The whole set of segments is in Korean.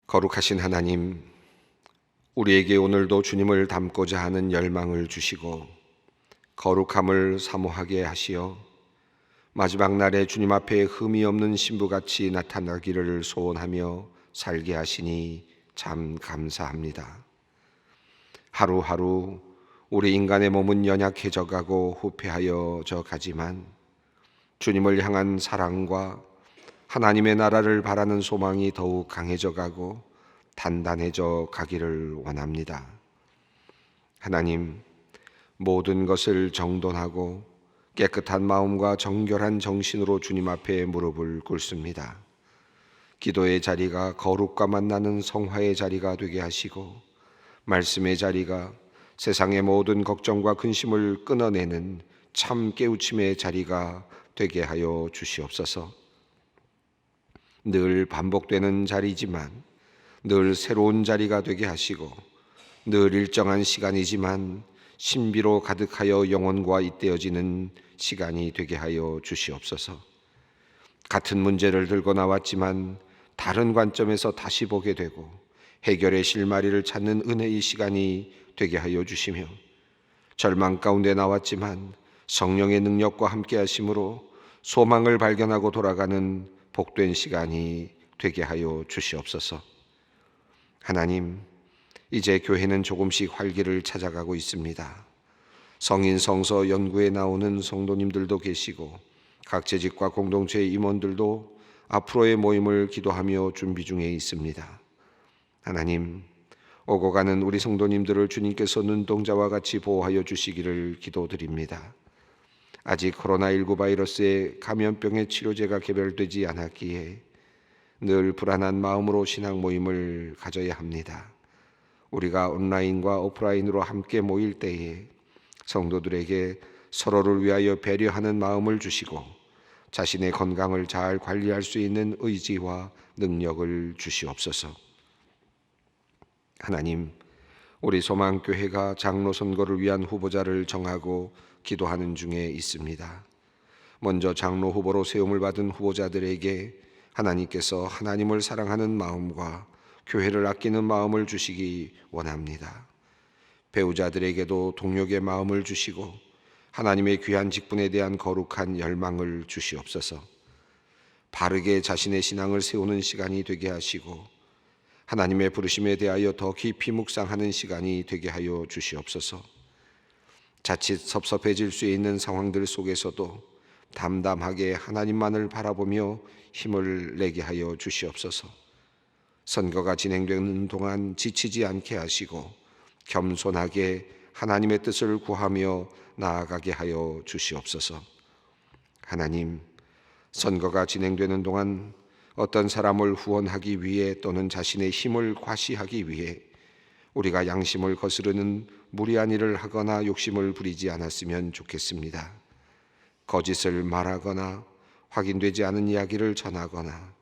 거룩하신 하나님, 우리에게 오늘도 주님을 닮고자 하는 열망을 주시고 거룩함을 사모하게 하시어 마지막 날에 주님 앞에 흠이 없는 신부같이 나타나기를 소원하며 살게 하시니 참 감사합니다. 하루하루 우리 인간의 몸은 연약해져 가고 후패하여져 가지만 주님을 향한 사랑과 하나님의 나라를 바라는 소망이 더욱 강해져 가고 단단해져 가기를 원합니다. 하나님, 모든 것을 정돈하고 깨끗한 마음과 정결한 정신으로 주님 앞에 무릎을 꿇습니다. 기도의 자리가 거룩과 만나는 성화의 자리가 되게 하시고 말씀의 자리가 세상의 모든 걱정과 근심을 끊어내는 참 깨우침의 자리가 되게 하여 주시옵소서. 늘 반복되는 자리지만 늘 새로운 자리가 되게 하시고 늘 일정한 시간이지만 신비로 가득하여 영혼과 잇대어지는 시간이 되게 하여 주시옵소서. 같은 문제를 들고 나왔지만 다른 관점에서 다시 보게 되고 해결의 실마리를 찾는 은혜의 시간이 되게 하여 주시며 절망 가운데 나왔지만 성령의 능력과 함께 하심으로 소망을 발견하고 돌아가는 복된 시간이 되게 하여 주시옵소서. 하나님, 이제 교회는 조금씩 활기를 찾아가고 있습니다. 성인 성서 연구에 나오는 성도님들도 계시고 각 재직과 공동체의 임원들도 앞으로의 모임을 기도하며 준비 중에 있습니다. 하나님, 오고 가는 우리 성도님들을 주님께서 눈동자와 같이 보호하여 주시기를 기도드립니다. 아직 코로나19 바이러스의 감염병의 치료제가 개발되지 않았기에 늘 불안한 마음으로 신앙 모임을 가져야 합니다. 우리가 온라인과 오프라인으로 함께 모일 때에 성도들에게 서로를 위하여 배려하는 마음을 주시고 자신의 건강을 잘 관리할 수 있는 의지와 능력을 주시옵소서. 하나님, 우리 소망교회가 장로 선거를 위한 후보자를 정하고 기도하는 중에 있습니다. 먼저 장로 후보로 세움을 받은 후보자들에게 하나님께서 하나님을 사랑하는 마음과 교회를 아끼는 마음을 주시기 원합니다. 배우자들에게도 동력의 마음을 주시고 하나님의 귀한 직분에 대한 거룩한 열망을 주시옵소서. 바르게 자신의 신앙을 세우는 시간이 되게 하시고 하나님의 부르심에 대하여 더 깊이 묵상하는 시간이 되게 하여 주시옵소서. 자칫 섭섭해질 수 있는 상황들 속에서도 담담하게 하나님만을 바라보며 힘을 내게 하여 주시옵소서. 선거가 진행되는 동안 지치지 않게 하시고 겸손하게 하나님의 뜻을 구하며 나아가게 하여 주시옵소서. 하나님, 선거가 진행되는 동안 어떤 사람을 후원하기 위해 또는 자신의 힘을 과시하기 위해 우리가 양심을 거스르는 무리한 일을 하거나 욕심을 부리지 않았으면 좋겠습니다. 거짓을 말하거나 확인되지 않은 이야기를 전하거나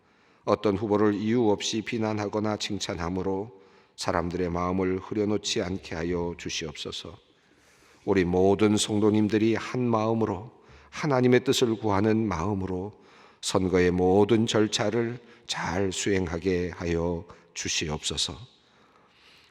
어떤 후보를 이유 없이 비난하거나 칭찬함으로 사람들의 마음을 흐려놓지 않게 하여 주시옵소서. 우리 모든 성도님들이 한 마음으로 하나님의 뜻을 구하는 마음으로 선거의 모든 절차를 잘 수행하게 하여 주시옵소서.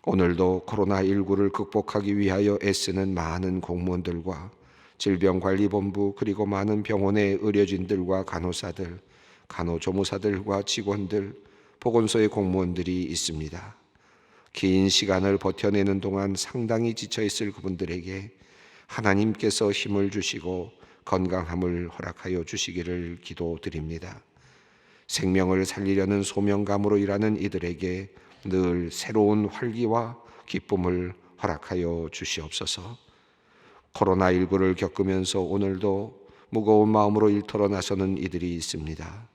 오늘도 코로나19를 극복하기 위하여 애쓰는 많은 공무원들과 질병관리본부 그리고 많은 병원의 의료진들과 간호사들, 간호조무사들과 직원들, 보건소의 공무원들이 있습니다. 긴 시간을 버텨내는 동안 상당히 지쳐있을 그분들에게 하나님께서 힘을 주시고 건강함을 허락하여 주시기를 기도드립니다. 생명을 살리려는 소명감으로 일하는 이들에게 늘 새로운 활기와 기쁨을 허락하여 주시옵소서. 코로나19를 겪으면서 오늘도 무거운 마음으로 일터로 나서는 이들이 있습니다.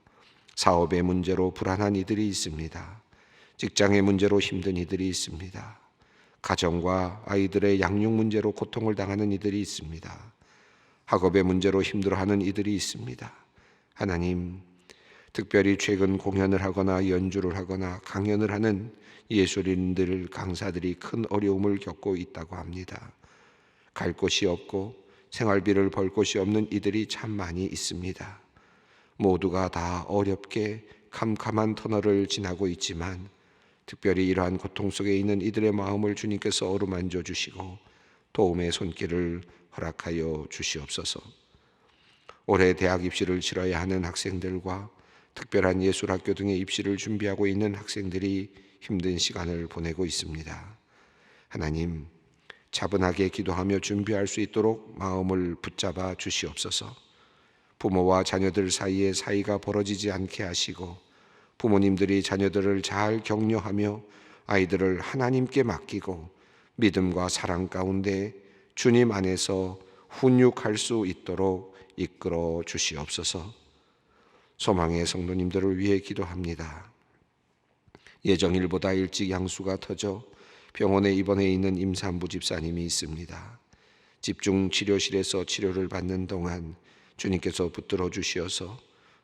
사업의 문제로 불안한 이들이 있습니다. 직장의 문제로 힘든 이들이 있습니다. 가정과 아이들의 양육 문제로 고통을 당하는 이들이 있습니다. 학업의 문제로 힘들어하는 이들이 있습니다. 하나님, 특별히 최근 공연을 하거나 연주를 하거나 강연을 하는 예술인들, 강사들이 큰 어려움을 겪고 있다고 합니다. 갈 곳이 없고 생활비를 벌 곳이 없는 이들이 참 많이 있습니다. 모두가 다 어렵게 캄캄한 터널을 지나고 있지만 특별히 이러한 고통 속에 있는 이들의 마음을 주님께서 어루만져 주시고 도움의 손길을 허락하여 주시옵소서. 올해 대학 입시를 치러야 하는 학생들과 특별한 예술학교 등의 입시를 준비하고 있는 학생들이 힘든 시간을 보내고 있습니다. 하나님, 차분하게 기도하며 준비할 수 있도록 마음을 붙잡아 주시옵소서. 부모와 자녀들 사이에 사이가 벌어지지 않게 하시고 부모님들이 자녀들을 잘 격려하며 아이들을 하나님께 맡기고 믿음과 사랑 가운데 주님 안에서 훈육할 수 있도록 이끌어 주시옵소서. 소망의 성도님들을 위해 기도합니다. 예정일보다 일찍 양수가 터져 병원에 입원해 있는 임산부 집사님이 있습니다. 집중치료실에서 치료를 받는 동안 주님께서 붙들어 주시어서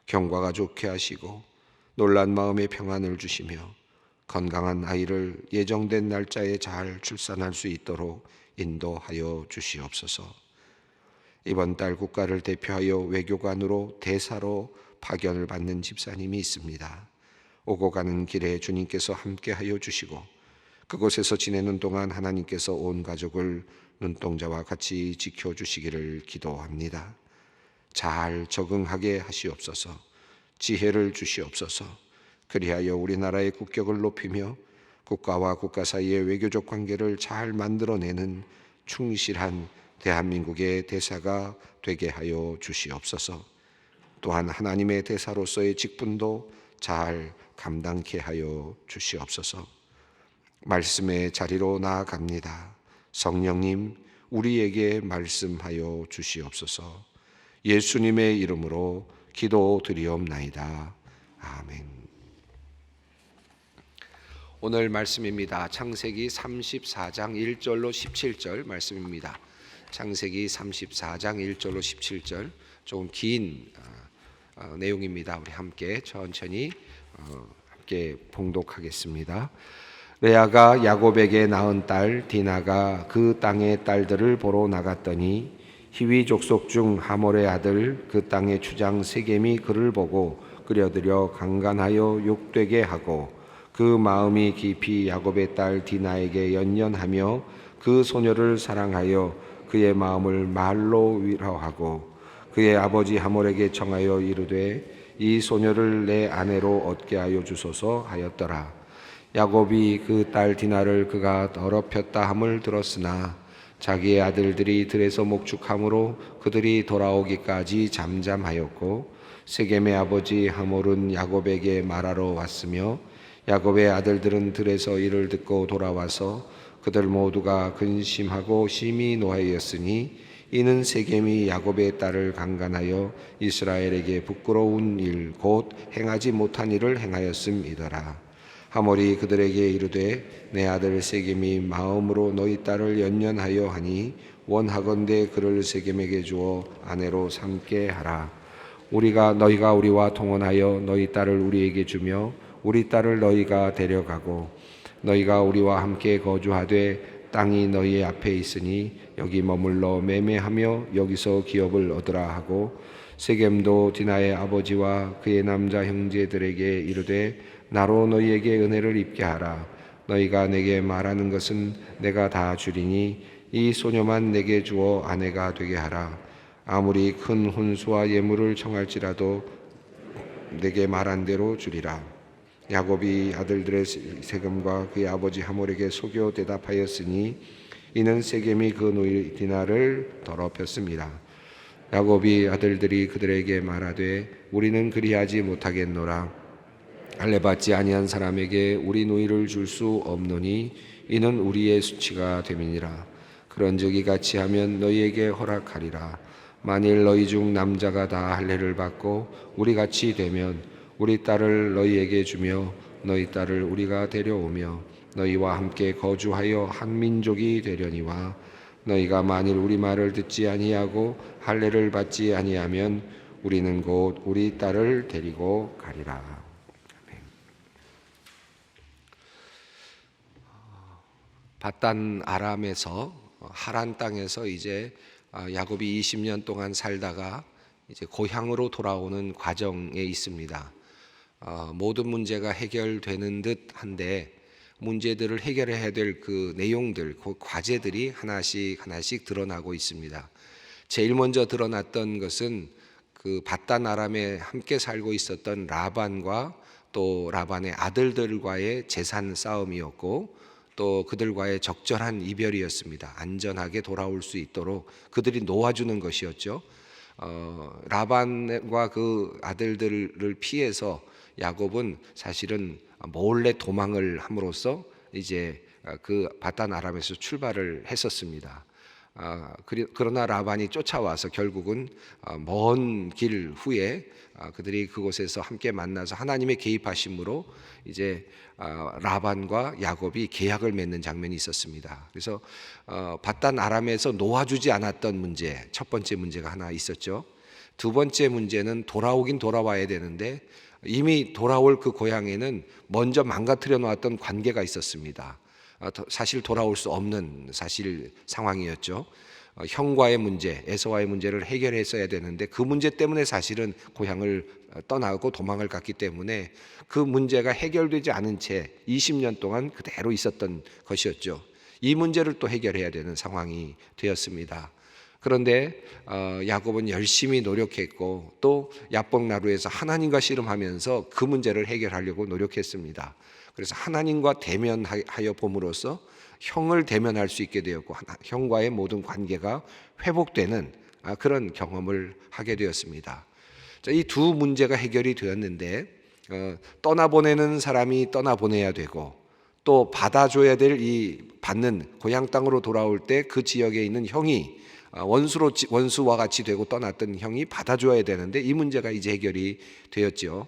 경과가 좋게 하시고 놀란 마음의 평안을 주시며 건강한 아이를 예정된 날짜에 잘 출산할 수 있도록 인도하여 주시옵소서. 이번 달 국가를 대표하여 외교관으로 대사로 파견을 받는 집사님이 있습니다. 오고 가는 길에 주님께서 함께하여 주시고 그곳에서 지내는 동안 하나님께서 온 가족을 눈동자와 같이 지켜주시기를 기도합니다. 잘 적응하게 하시옵소서. 지혜를 주시옵소서. 그리하여 우리나라의 국격을 높이며 국가와 국가 사이의 외교적 관계를 잘 만들어내는 충실한 대한민국의 대사가 되게 하여 주시옵소서. 또한 하나님의 대사로서의 직분도 잘 감당케 하여 주시옵소서. 말씀의 자리로 나아갑니다. 성령님, 우리에게 말씀하여 주시옵소서. 예수님의 이름으로 기도드리옵나이다. 아멘. 오늘 말씀입니다. 창세기 34장 1절로 17절 말씀입니다. 창세기 34장 1절로 17절 조금 긴 내용입니다. 우리 함께 천천히 함께 봉독하겠습니다. 레아가 야곱에게 낳은 딸 디나가 그 땅의 딸들을 보러 나갔더니 히위 족속 중 하몰의 아들 그 땅의 주장 세겜이 그를 보고 끌어들여 강간하여 욕되게 하고 그 마음이 깊이 야곱의 딸 디나에게 연연하며 그 소녀를 사랑하여 그의 마음을 말로 위로하고 그의 아버지 하몰에게 청하여 이르되 이 소녀를 내 아내로 얻게 하여 주소서 하였더라. 야곱이 그 딸 디나를 그가 더럽혔다 함을 들었으나 자기의 아들들이 들에서 목축함으로 그들이 돌아오기까지 잠잠하였고 세겜의 아버지 하몰은 야곱에게 말하러 왔으며 야곱의 아들들은 들에서 이를 듣고 돌아와서 그들 모두가 근심하고 심히 노하였으니 이는 세겜이 야곱의 딸을 강간하여 이스라엘에게 부끄러운 일 곧 행하지 못한 일을 행하였음이더라. 하몰이 그들에게 이르되 내 아들 세겜이 마음으로 너희 딸을 연연하여 하니 원하건대 그를 세겜에게 주어 아내로 삼게 하라. 너희가 우리와 통혼하여 너희 딸을 우리에게 주며 우리 딸을 너희가 데려가고 너희가 우리와 함께 거주하되 땅이 너희 앞에 있으니 여기 머물러 매매하며 여기서 기업을 얻으라 하고 세겜도 디나의 아버지와 그의 남자 형제들에게 이르되 나로 너희에게 은혜를 입게 하라. 너희가 내게 말하는 것은 내가 다 주리니 이 소녀만 내게 주어 아내가 되게 하라. 아무리 큰 혼수와 예물을 청할지라도 내게 말한 대로 주리라. 야곱이 아들들의 세겜과 그의 아버지 하몰에게 속여 대답하였으니 이는 세겜이 그 누이 디나를 더럽혔습니다. 야곱이 아들들이 그들에게 말하되 우리는 그리하지 못하겠노라. 할례받지 아니한 사람에게 우리 누이를 줄 수 없노니 이는 우리의 수치가 됨이니라. 그런즉 이같이 하면 너희에게 허락하리라. 만일 너희 중 남자가 다 할례를 받고 우리 같이 되면 우리 딸을 너희에게 주며 너희 딸을 우리가 데려오며 너희와 함께 거주하여 한 민족이 되려니와 너희가 만일 우리 말을 듣지 아니하고 할례를 받지 아니하면 우리는 곧 우리 딸을 데리고 가리라. 바단 아람에서 하란 땅에서 이제 야곱이 20년 동안 살다가 이제 고향으로 돌아오는 과정에 있습니다. 모든 문제가 해결되는 듯한데 문제들을 해결해야 될 그 내용들, 그 과제들이 하나씩 드러나고 있습니다. 제일 먼저 드러났던 것은 그 밧단 아람에 함께 살고 있었던 라반과 또 라반의 아들들과의 재산 싸움이었고, 또 그들과의 적절한 이별이었습니다. 안전하게 돌아올 수 있도록 그들이 놓아주는 것이었죠. 라반과 그 아들들을 피해서 야곱은 사실은 몰래 도망을 함으로써 이제 그 밧단 아람에서 출발을 했었습니다. 그러나 라반이 쫓아와서 결국은 먼 길 후에 그들이 그곳에서 함께 만나서 하나님의 개입하심으로 이제 라반과 야곱이 계약을 맺는 장면이 있었습니다. 그래서 밧단 아람에서 놓아주지 않았던 문제, 첫 번째 문제가 하나 있었죠. 두 번째 문제는 돌아오긴 돌아와야 되는데 이미 돌아올 그 고향에는 먼저 망가뜨려 놓았던 관계가 있었습니다. 사실 돌아올 수 없는 사실 상황이었죠. 형과의 문제, 에서와의 문제를 해결했어야 되는데 그 문제 때문에 사실은 고향을 떠나고 도망을 갔기 때문에 그 문제가 해결되지 않은 채 20년 동안 그대로 있었던 것이었죠. 이 문제를 또 해결해야 되는 상황이 되었습니다. 그런데 야곱은 열심히 노력했고 또 야복나루에서 하나님과 씨름하면서 그 문제를 해결하려고 노력했습니다. 그래서 하나님과 대면하여 봄으로써 형을 대면할 수 있게 되었고 형과의 모든 관계가 회복되는 그런 경험을 하게 되었습니다. 이 두 문제가 해결이 되었는데 떠나보내는 사람이 떠나보내야 되고 또 받아줘야 될 이 받는 고향 땅으로 돌아올 때 그 지역에 있는 형이 원수와 같이 되고 떠났던 형이 받아줘야 되는데 이 문제가 이제 해결이 되었죠.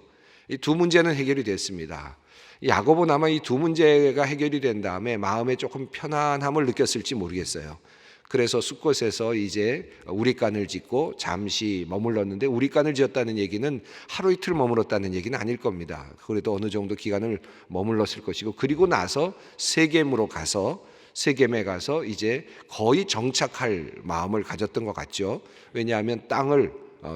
이 두 문제는 해결이 됐습니다. 야곱은 아마 이 두 문제가 해결이 된 다음에 마음에 조금 편안함을 느꼈을지 모르겠어요. 그래서 숫곳에서 이제 우리간을 짓고 잠시 머물렀는데, 우리간을 지었다는 얘기는 하루 이틀 머물렀다는 얘기는 아닐 겁니다. 그래도 어느 정도 기간을 머물렀을 것이고, 그리고 나서 세겜에 가서 이제 거의 정착할 마음을 가졌던 것 같죠. 왜냐하면 땅을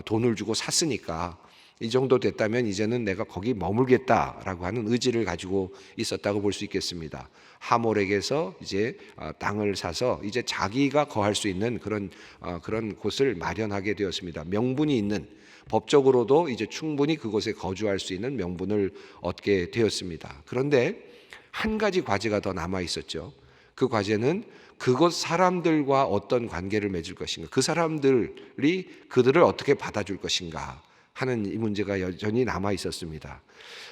돈을 주고 샀으니까 이 정도 됐다면 이제는 내가 거기 머물겠다라고 하는 의지를 가지고 있었다고 볼 수 있겠습니다. 하몰에게서 이제 땅을 사서 이제 자기가 거할 수 있는 그런 곳을 마련하게 되었습니다. 명분이 있는, 법적으로도 이제 충분히 그곳에 거주할 수 있는 명분을 얻게 되었습니다. 그런데 한 가지 과제가 더 남아 있었죠. 그 과제는 그곳 사람들과 어떤 관계를 맺을 것인가, 그 사람들이 그들을 어떻게 받아줄 것인가 하는 이 문제가 여전히 남아 있었습니다.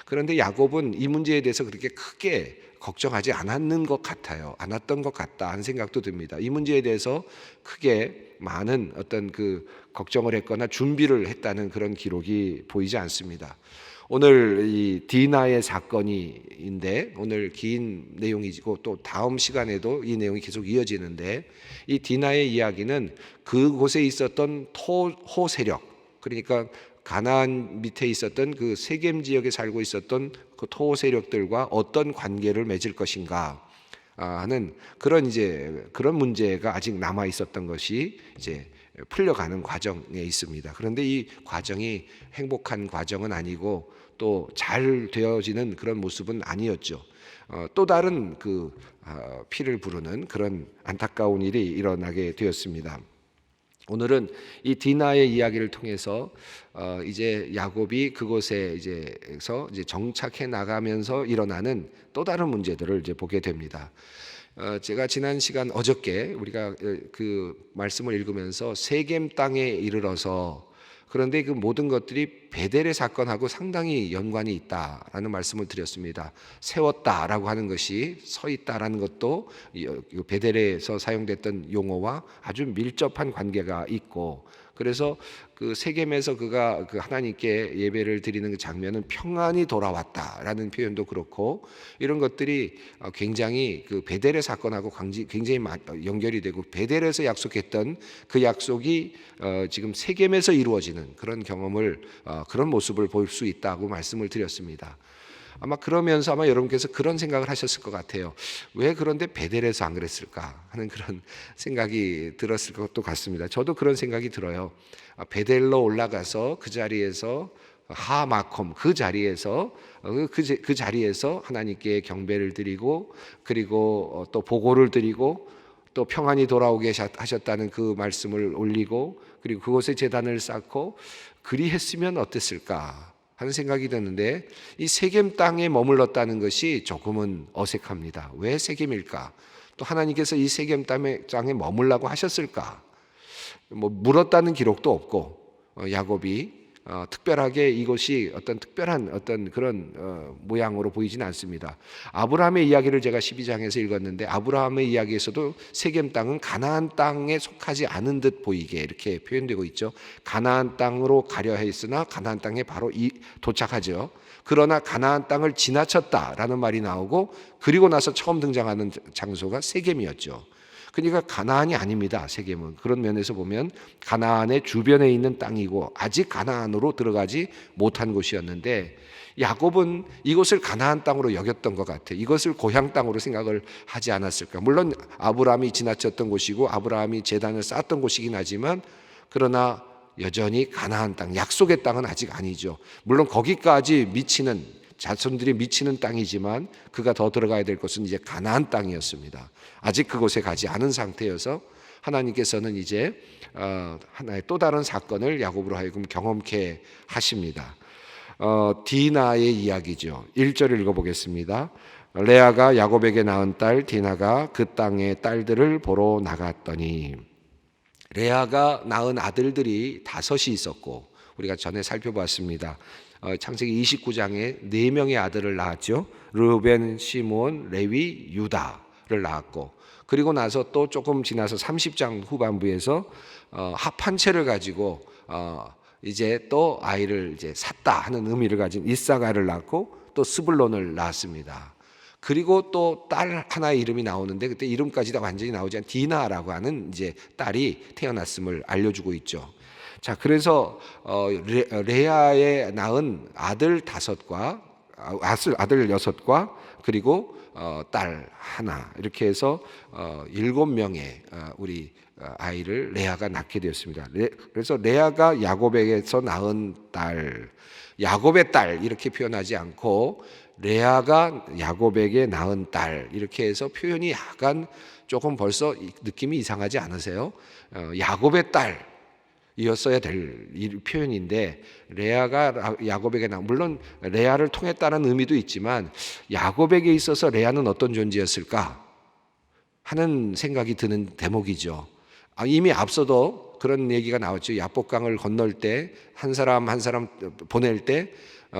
그런데 야곱은 이 문제에 대해서 그렇게 크게 걱정하지 않았던 것 같다 하는 생각도 듭니다. 이 문제에 대해서 크게 많은 어떤 그 걱정을 했거나 준비를 했다는 그런 기록이 보이지 않습니다. 오늘 이 디나의 사건인데 오늘 긴 내용이고 또 다음 시간에도 이 내용이 계속 이어지는데, 이 디나의 이야기는 그곳에 있었던 토호 세력, 그러니까 가나안 밑에 있었던 그 세겜 지역에 살고 있었던 그 토호 세력들과 어떤 관계를 맺을 것인가 하는 그런 문제가 아직 남아 있었던 것이 이제 풀려가는 과정에 있습니다. 그런데 이 과정이 행복한 과정은 아니고 또 잘 되어지는 그런 모습은 아니었죠. 또 다른 피를 부르는 그런 안타까운 일이 일어나게 되었습니다. 오늘은 이 디나의 이야기를 통해서 이제 야곱이 그곳에 이제 정착해 나가면서 일어나는 또 다른 문제들을 이제 보게 됩니다. 제가 지난 시간 어저께 우리가 그 말씀을 읽으면서 세겜 땅에 이르러서, 그런데 그 모든 것들이 베델의 사건하고 상당히 연관이 있다라는 말씀을 드렸습니다. 세웠다라고 하는 것이 서 있다라는 것도 베델에서 사용됐던 용어와 아주 밀접한 관계가 있고, 그래서 그 세겜에서 그가 그 하나님께 예배를 드리는 그 장면은 평안이 돌아왔다라는 표현도 그렇고, 이런 것들이 굉장히 그 베델의 사건하고 굉장히 연결이 되고, 베델에서 약속했던 그 약속이 지금 세겜에서 이루어지는 그런 경험을 그런 모습을 볼 수 있다고 말씀을 드렸습니다. 아마 그러면서 여러분께서 그런 생각을 하셨을 것 같아요. 왜 그런데 베델에서 안 그랬을까 하는 그런 생각이 들었을 것도 같습니다. 저도 그런 생각이 들어요. 베델로 올라가서 그 자리에서 하마콤 그 자리에서 그 자리에서 하나님께 경배를 드리고, 그리고 또 보고를 드리고, 또 평안히 돌아오게 하셨다는 그 말씀을 올리고, 그리고 그곳에 제단을 쌓고 그리했으면 어땠을까 하는 생각이 드는데, 이 세겜 땅에 머물렀다는 것이 조금은 어색합니다. 왜 세겜일까? 또 하나님께서 이 세겜 땅에 머물라고 하셨을까? 물었다는 기록도 없고, 야곱이 특별하게 이것이 어떤 특별한 어떤 그런 모양으로 보이지는 않습니다. 아브라함의 이야기를 제가 12장에서 읽었는데, 아브라함의 이야기에서도 세겜 땅은 가나안 땅에 속하지 않은 듯 보이게 이렇게 표현되고 있죠. 가나안 땅으로 가려 했으나 가나안 땅에 바로 도착하죠. 그러나 가나안 땅을 지나쳤다라는 말이 나오고, 그리고 나서 처음 등장하는 장소가 세겜이었죠. 그러니까 가나안이 아닙니다. 세겜은 그런 면에서 보면 가나안의 주변에 있는 땅이고 아직 가나안으로 들어가지 못한 곳이었는데, 야곱은 이곳을 가나안 땅으로 여겼던 것 같아요. 이것을 고향 땅으로 생각을 하지 않았을까. 물론 아브라함이 지나쳤던 곳이고 아브라함이 제단을 쌓았던 곳이긴 하지만, 그러나 여전히 가나안 땅, 약속의 땅은 아직 아니죠. 물론 거기까지 미치는, 자손들이 미치는 땅이지만 그가 더 들어가야 될 것은 이제 가나안 땅이었습니다. 아직 그곳에 가지 않은 상태여서 하나님께서는 이제 하나의 또 다른 사건을 야곱으로 하여금 경험케 하십니다. 디나의 이야기죠. 1절을 읽어보겠습니다. 레아가 야곱에게 낳은 딸 디나가 그 땅의 딸들을 보러 나갔더니, 레아가 낳은 아들들이 5이 있었고, 우리가 전에 살펴봤습니다. 창세기 29장에 4명의 아들을 낳았죠. 르우벤, 시므온, 레위, 유다를 낳았고, 그리고 나서 또 조금 지나서 30장 후반부에서 합한 채를 가지고 이제 또 아이를 이제 샀다 하는 의미를 가진 이사가를 낳고, 또 스불론을 낳았습니다. 그리고 또 딸 하나의 이름이 나오는데, 그때 이름까지 다 완전히 나오지 않은 디나라고 하는 이제 딸이 태어났음을 알려주고 있죠. 자, 그래서 레아의 낳은 아들 5과 아들 6과 그리고 딸 하나, 이렇게 해서 7명의 우리 아이를 레아가 낳게 되었습니다. 그래서 레아가 야곱에게서 낳은 딸, 야곱의 딸 이렇게 표현하지 않고 레아가 야곱에게 낳은 딸 이렇게 해서 표현이 약간 조금 벌써 느낌이 이상하지 않으세요? 야곱의 딸 이었어야 될 표현인데, 레아가 야곱에게 물론 레아를 통했다는 의미도 있지만 야곱에게 있어서 레아는 어떤 존재였을까 하는 생각이 드는 대목이죠. 이미 앞서도 그런 얘기가 나왔죠. 야복강을 건널 때 한 사람 한 사람 보낼 때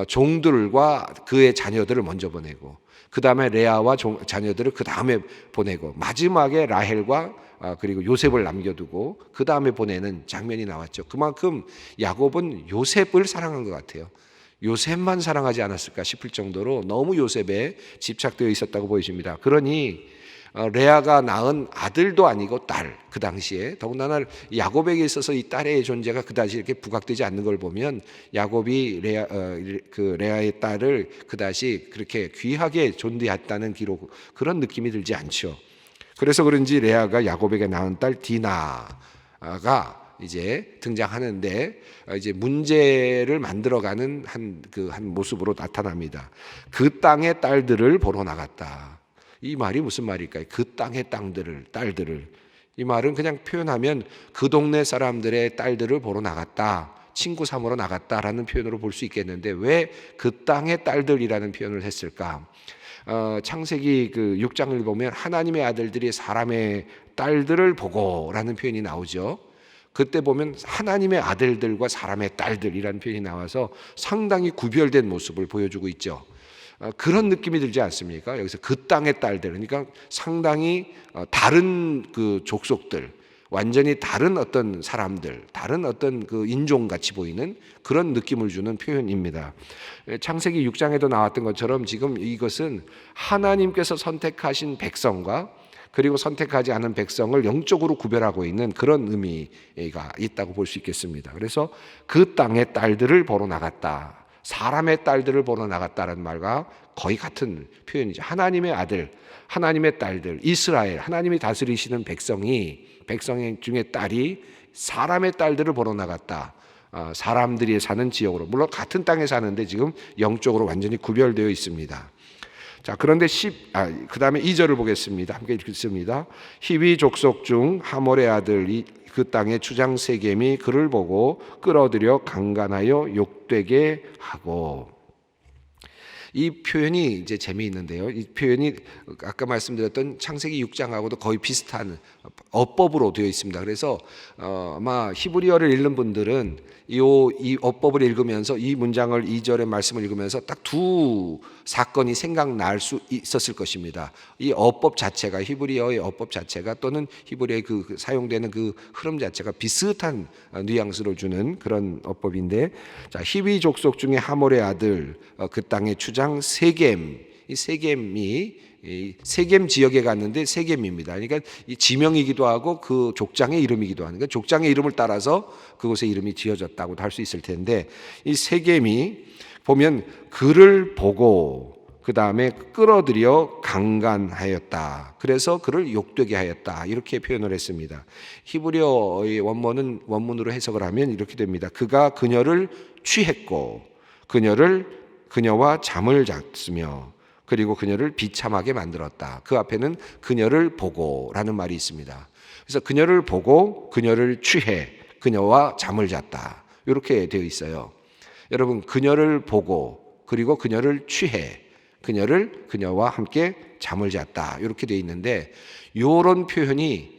종들과 그의 자녀들을 먼저 보내고, 그 다음에 레아와 자녀들을 그 다음에 보내고, 마지막에 라헬과 그리고 요셉을 남겨두고 그 다음에 보내는 장면이 나왔죠. 그만큼 야곱은 요셉을 사랑한 것 같아요. 요셉만 사랑하지 않았을까 싶을 정도로 너무 요셉에 집착되어 있었다고 보여집니다. 그러니 레아가 낳은 아들도 아니고 딸, 그 당시에 더군다나 야곱에게 있어서 이 딸의 존재가 그다지 이렇게 부각되지 않는 걸 보면, 야곱이 레아의 딸을 그다지 그렇게 귀하게 존대했다는 기록, 그런 느낌이 들지 않죠. 그래서 그런지 레아가 야곱에게 낳은 딸 디나가 이제 등장하는데, 이제 문제를 만들어가는 한 모습으로 나타납니다. 그 땅의 딸들을 보러 나갔다. 이 말이 무슨 말일까요? 그 땅의 딸들을. 이 말은 그냥 표현하면 그 동네 사람들의 딸들을 보러 나갔다, 친구 삼으러 나갔다라는 표현으로 볼 수 있겠는데, 왜 그 땅의 딸들이라는 표현을 했을까? 창세기 6장을 보면 하나님의 아들들이 사람의 딸들을 보고라는 표현이 나오죠. 그때 보면 하나님의 아들들과 사람의 딸들이라는 표현이 나와서 상당히 구별된 모습을 보여주고 있죠. 그런 느낌이 들지 않습니까? 여기서 그 땅의 딸들, 그러니까 상당히 다른 그 족속들, 완전히 다른 어떤 사람들, 다른 어떤 그 인종같이 보이는 그런 느낌을 주는 표현입니다. 창세기 6장에도 나왔던 것처럼 지금 이것은 하나님께서 선택하신 백성과 그리고 선택하지 않은 백성을 영적으로 구별하고 있는 그런 의미가 있다고 볼 수 있겠습니다. 그래서 그 땅의 딸들을 보러 나갔다, 사람의 딸들을 보러 나갔다는 말과 거의 같은 표현이죠. 하나님의 아들, 하나님의 딸들, 이스라엘, 하나님이 다스리시는 백성 중에 딸이 사람의 딸들을 보러 나갔다. 사람들이 사는 지역으로, 물론 같은 땅에 사는데 지금 영적으로 완전히 구별되어 있습니다. 자, 그런데 그 다음에 2절을 보겠습니다. 함께 읽습니다. 히위 족속 중 하몰의 아들 그 땅의 추장 세겜이 그를 보고 끌어들여 강간하여 욕되게 하고. 이 표현이 이제 재미있는데요. 이 표현이 아까 말씀드렸던 창세기 6장하고도 거의 비슷한 어법으로 되어 있습니다. 그래서 아마 히브리어를 읽는 분들은 이 어법을 읽으면서 이 문장을 2절의 말씀을 읽으면서 딱 두 사건이 생각날 수 있었을 것입니다. 이 어법 자체가, 히브리어의 어법 자체가 또는 히브리어의 그 사용되는 그 흐름 자체가 비슷한 뉘앙스를 주는 그런 어법인데, 자, 히위 족속 중에 하몰의 아들 그 땅의 추장 세겜, 이 세겜이 이 세겜 지역에 갔는데 세겜입니다. 그러니까 이 지명이기도 하고 그 족장의 이름이기도 하는, 그러니까 족장의 이름을 따라서 그곳의 이름이 지어졌다고도 할 수 있을 텐데, 이 세겜이 보면 그를 보고 그 다음에 끌어들여 강간하였다. 그래서 그를 욕되게 하였다. 이렇게 표현을 했습니다. 히브리어의 원문으로 해석을 하면 이렇게 됩니다. 그가 그녀를 취했고 그녀와 잠을 잤으며 그리고 그녀를 비참하게 만들었다. 그 앞에는 그녀를 보고라는 말이 있습니다. 그래서 그녀를 보고 그녀를 취해 그녀와 잠을 잤다. 이렇게 되어 있어요. 여러분, 그녀를 보고 그리고 그녀를 취해 그녀와 함께 잠을 잤다. 이렇게 되어 있는데, 이런 표현이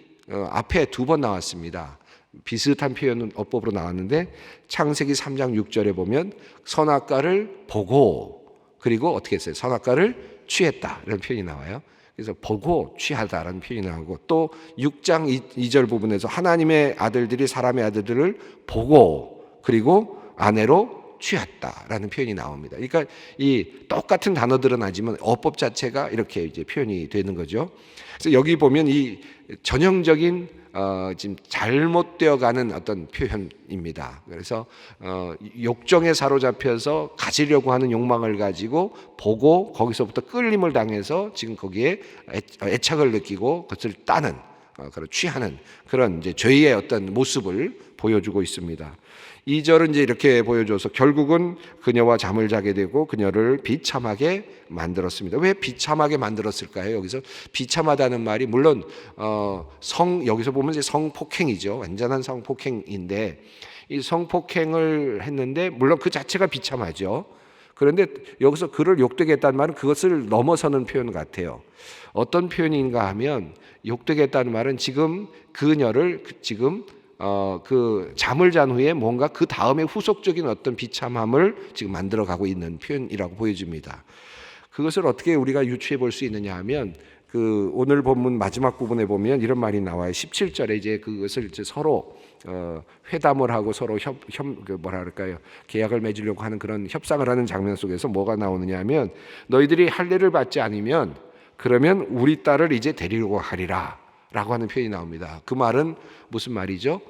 앞에 2번 나왔습니다. 비슷한 표현은 어법으로 나왔는데 창세기 3장 6절에 보면 선악과를 보고 그리고 어떻게 했어요? 선악과를 취했다. 이런 표현이 나와요. 그래서 보고 취하다라는 표현이 나오고, 또 6장 2절 부분에서 하나님의 아들들이 사람의 아들들을 보고 그리고 아내로 취했다라는 표현이 나옵니다. 그러니까 이 똑같은 단어들은 하지만 어법 자체가 이렇게 이제 표현이 되는 거죠. 그래서 여기 보면 이 전형적인 지금 잘못되어가는 어떤 표현입니다. 그래서 욕정에 사로잡혀서 가지려고 하는 욕망을 가지고 보고 거기서부터 끌림을 당해서 지금 거기에 애착을 느끼고 그것을 따는, 그런 취하는 그런 이제 죄의 어떤 모습을 보여주고 있습니다. 2절은 이제 이렇게 보여줘서 결국은 그녀와 잠을 자게 되고 그녀를 비참하게 만들었습니다. 왜 비참하게 만들었을까요? 여기서 비참하다는 말이 물론 여기서 보면 이제 성폭행이죠. 완전한 성폭행인데, 이 성폭행을 했는데 물론 그 자체가 비참하죠. 그런데 여기서 그를 욕되게 했다는 말은 그것을 넘어서는 표현 같아요. 어떤 표현인가 하면, 욕되게 했다는 말은 지금 그녀를 그 잠을 잔 후에 뭔가 그 다음에 후속적인 어떤 비참함을 지금 만들어가고 있는 표현이라고 보여집니다. 그것을 어떻게 우리가 유추해 볼 수 있느냐 하면, 그 오늘 본문 마지막 부분에 보면 이런 말이 나와요. 17절에 이제 그것을 이제 서로 회담을 하고 서로 계약을 맺으려고 하는 그런 협상을 하는 장면 속에서 뭐가 나오느냐 하면, 너희들이 할례를 받지 않으면 그러면 우리 딸을 이제 데리려고 하리라 라고 하는 표현이 나옵니다. 그 말은 무슨 말이죠?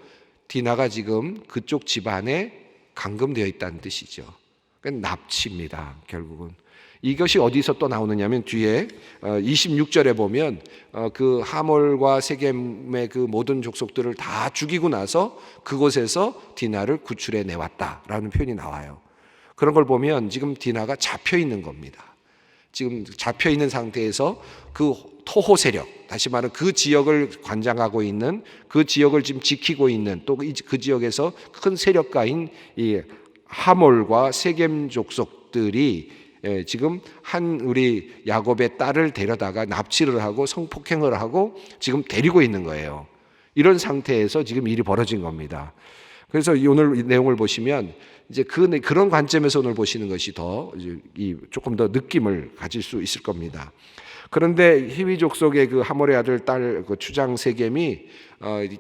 디나가 지금 그쪽 집안에 감금되어 있다는 뜻이죠. 그러니까 납치입니다. 결국은 이것이 어디서 또 나오느냐 하면 뒤에 26절에 보면 그 하몰과 세겜의 그 모든 족속들을 다 죽이고 나서 그곳에서 디나를 구출해 내왔다라는 표현이 나와요. 그런 걸 보면 지금 디나가 잡혀 있는 겁니다. 지금 잡혀 있는 상태에서 그 토호 세력, 다시 말하면 그 지역을 관장하고 있는, 그 지역을 지금 지키고 있는, 또 그 지역에서 큰 세력가인 이 하몰과 세겜 족속들이 지금 우리 야곱의 딸을 데려다가 납치를 하고 성폭행을 하고 지금 데리고 있는 거예요. 이런 상태에서 지금 일이 벌어진 겁니다. 그래서 오늘 이 내용을 보시면 이제 그런 관점에서 오늘 보시는 것이 조금 더 느낌을 가질 수 있을 겁니다. 그런데 히위 족속의 그 하몰의 아들 딸 그 추장 세겜이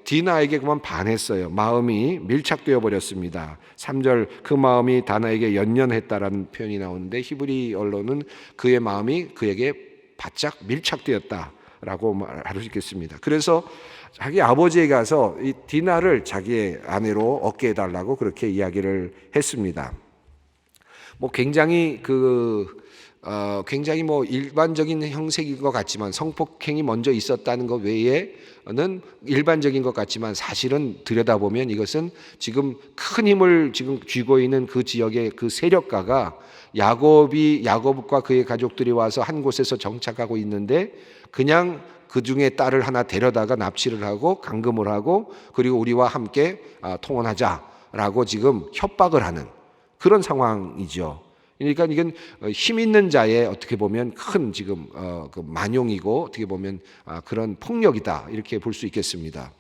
디나에게 그만 반했어요. 마음이 밀착되어 버렸습니다. 3절 그 마음이 다나에게 연연했다라는 표현이 나오는데, 히브리 언론은 그의 마음이 그에게 바짝 밀착되었다라고 말할 수 있겠습니다. 그래서 자기 아버지에게 가서 이 디나를 자기의 아내로 얻게 해달라고 그렇게 이야기를 했습니다. 뭐 굉장히 굉장히 뭐 일반적인 형식인 것 같지만 성폭행이 먼저 있었다는 것 외에는 일반적인 것 같지만 사실은 들여다보면 이것은 지금 큰 힘을 지금 쥐고 있는 그 지역의 그 세력가가 야곱과 그의 가족들이 와서 한 곳에서 정착하고 있는데 그냥 그 중에 딸을 하나 데려다가 납치를 하고 감금을 하고 그리고 우리와 함께 통혼하자라고 지금 협박을 하는 그런 상황이죠. 그러니까 이건 힘 있는 자의 어떻게 보면 큰 지금 그 만용이고 어떻게 보면 그런 폭력이다 이렇게 볼 수 있겠습니다.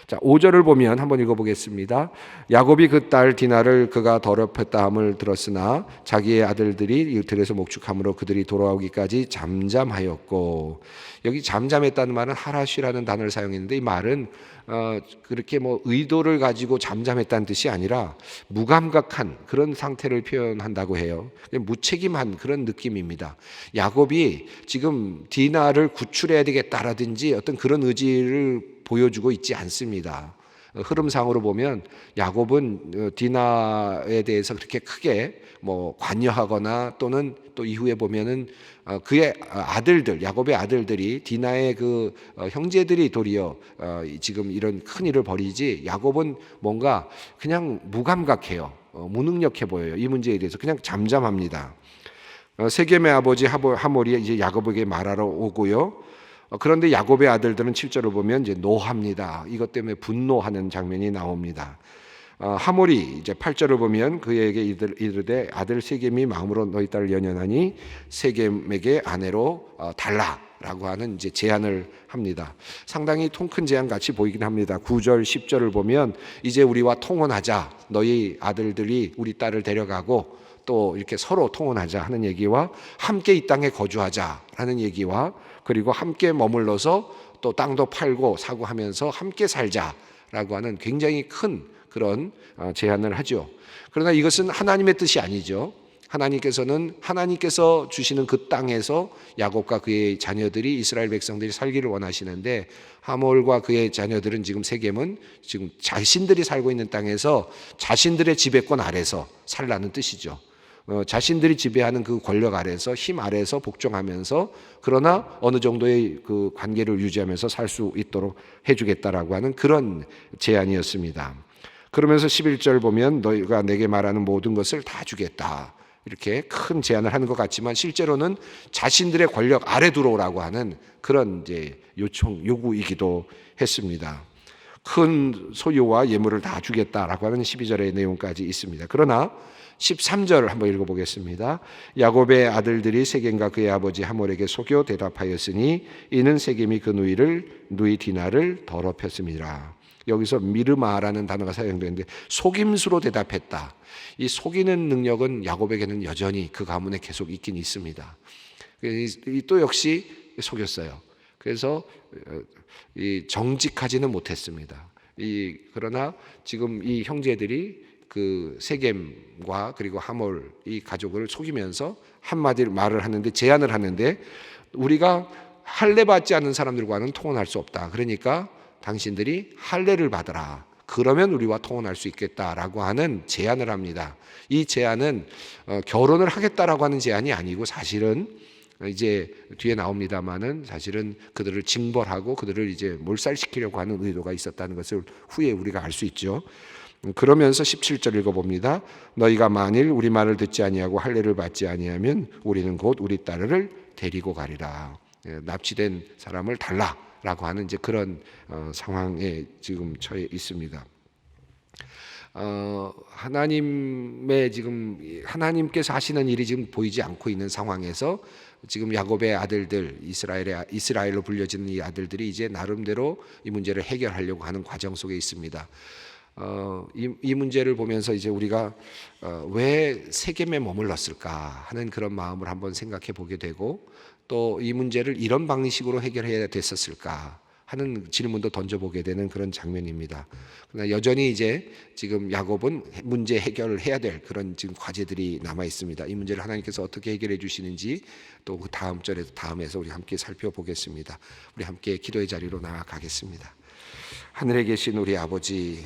자, 5절을 보면 한번 읽어보겠습니다. 야곱이 그 딸 디나를 그가 더럽혔다 함을 들었으나 자기의 아들들이 들에서 목축함으로 그들이 돌아오기까지 잠잠하였고, 여기 잠잠했다는 말은 하라쉬라는 단어를 사용했는데 이 말은 그렇게 뭐 의도를 가지고 잠잠했다는 뜻이 아니라 무감각한 그런 상태를 표현한다고 해요. 무책임한 그런 느낌입니다. 야곱이 지금 디나를 구출해야 되겠다라든지 어떤 그런 의지를 보여주고 있지 않습니다. 흐름상으로 보면 야곱은 디나에 대해서 그렇게 크게 뭐 관여하거나 또는 또 이후에 보면은 그의 아들들, 야곱의 아들들이 디나의 그 형제들이 도리어 지금 이런 큰 일을 벌이지 야곱은 뭔가 그냥 무감각해요. 무능력해 보여요. 이 문제에 대해서 그냥 잠잠합니다. 세겜의 아버지 하몰이 이제 야곱에게 말하러 오고요. 그런데 야곱의 아들들은 7절을 보면 이제 노합니다. 이것 때문에 분노하는 장면이 나옵니다. 하몰이 이제 8절을 보면 그에게 이르되 아들 세겜이 마음으로 너희 딸을 연연하니 세겜에게 아내로 달라라고 하는 이제 제안을 합니다. 상당히 통 큰 제안 같이 보이긴 합니다. 9절 10절을 보면 이제 우리와 통혼하자. 너희 아들들이 우리 딸을 데려가고 또 이렇게 서로 통혼하자 하는 얘기와 함께 이 땅에 거주하자라는 얘기와 그리고 함께 머물러서 또 땅도 팔고 사고 하면서 함께 살자라고 하는 굉장히 큰 그런 제안을 하죠. 그러나 이것은 하나님의 뜻이 아니죠. 하나님께서 주시는 그 땅에서 야곱과 그의 자녀들이 이스라엘 백성들이 살기를 원하시는데 하몰과 그의 자녀들은 지금 세겜은 지금 자신들이 살고 있는 땅에서 자신들의 지배권 아래서 살라는 뜻이죠. 자신들이 지배하는 그 권력 아래서 힘 아래서 복종하면서 그러나 어느 정도의 그 관계를 유지하면서 살 수 있도록 해주겠다라고 하는 그런 제안이었습니다. 그러면서 11절 보면 너희가 내게 말하는 모든 것을 다 주겠다. 이렇게 큰 제안을 하는 것 같지만 실제로는 자신들의 권력 아래 들어오라고 하는 그런 이제 요구이기도 했습니다. 큰 소유와 예물을 다 주겠다라고 하는 12절의 내용까지 있습니다. 그러나 13절을 한번 읽어보겠습니다. 야곱의 아들들이 세겜과 그의 아버지 하몰에게 속여 대답하였으니 이는 세겜이 그 누이 디나를 더럽혔습니다. 여기서 미르마라는 단어가 사용되는데 속임수로 대답했다. 이 속이는 능력은 야곱에게는 여전히 그 가문에 계속 있긴 있습니다. 또 역시 속였어요. 그래서 정직하지는 못했습니다. 그러나 지금 이 형제들이 그 세겜과 그리고 하몰 이 가족을 속이면서 한마디를 말을 하는데 제안을 하는데 우리가 할례 받지 않은 사람들과는 통혼할 수 없다. 그러니까 당신들이 할례를 받으라. 그러면 우리와 통혼할 수 있겠다라고 하는 제안을 합니다. 이 제안은 결혼을 하겠다라고 하는 제안이 아니고 사실은 이제 뒤에 나옵니다만은 사실은 그들을 징벌하고 그들을 이제 몰살시키려고 하는 의도가 있었다는 것을 후에 우리가 알 수 있죠. 그러면서 17절 읽어봅니다. 너희가 만일 우리 말을 듣지 아니하고 할례를 받지 아니하면 우리는 곧 우리 딸을 데리고 가리라. 납치된 사람을 달라라고 하는 이제 그런 상황에 지금 처해 있습니다. 하나님께서 하시는 일이 지금 보이지 않고 있는 상황에서 지금 야곱의 아들들 이스라엘로 불려지는 이 아들들이 이제 나름대로 이 문제를 해결하려고 하는 과정 속에 있습니다. 이 문제를 보면서 이제 우리가 왜 세겜에 머물렀을까 하는 그런 마음을 한번 생각해 보게 되고 또 이 문제를 이런 방식으로 해결해야 됐었을까 하는 질문도 던져보게 되는 그런 장면입니다. 그러나 여전히 이제 지금 야곱은 문제 해결을 해야 될 그런 지금 과제들이 남아 있습니다. 이 문제를 하나님께서 어떻게 해결해 주시는지 또 그 다음 절에서 다음에서 우리 함께 살펴보겠습니다. 우리 함께 기도의 자리로 나아가겠습니다. 하늘에 계신 우리 아버지의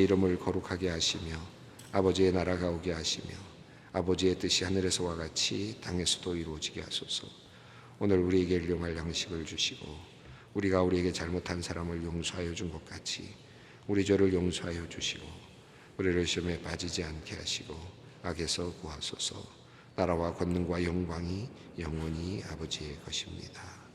이름을 거룩하게 하시며 아버지의 나라가 오게 하시며 아버지의 뜻이 하늘에서와 같이 땅에서도 이루어지게 하소서. 오늘 우리에게 일용할 양식을 주시고 우리가 우리에게 잘못한 사람을 용서하여 준 것 같이 우리 죄를 용서하여 주시고 우리를 시험에 빠지지 않게 하시고 악에서 구하소서. 나라와 권능과 영광이 영원히 아버지의 것입니다.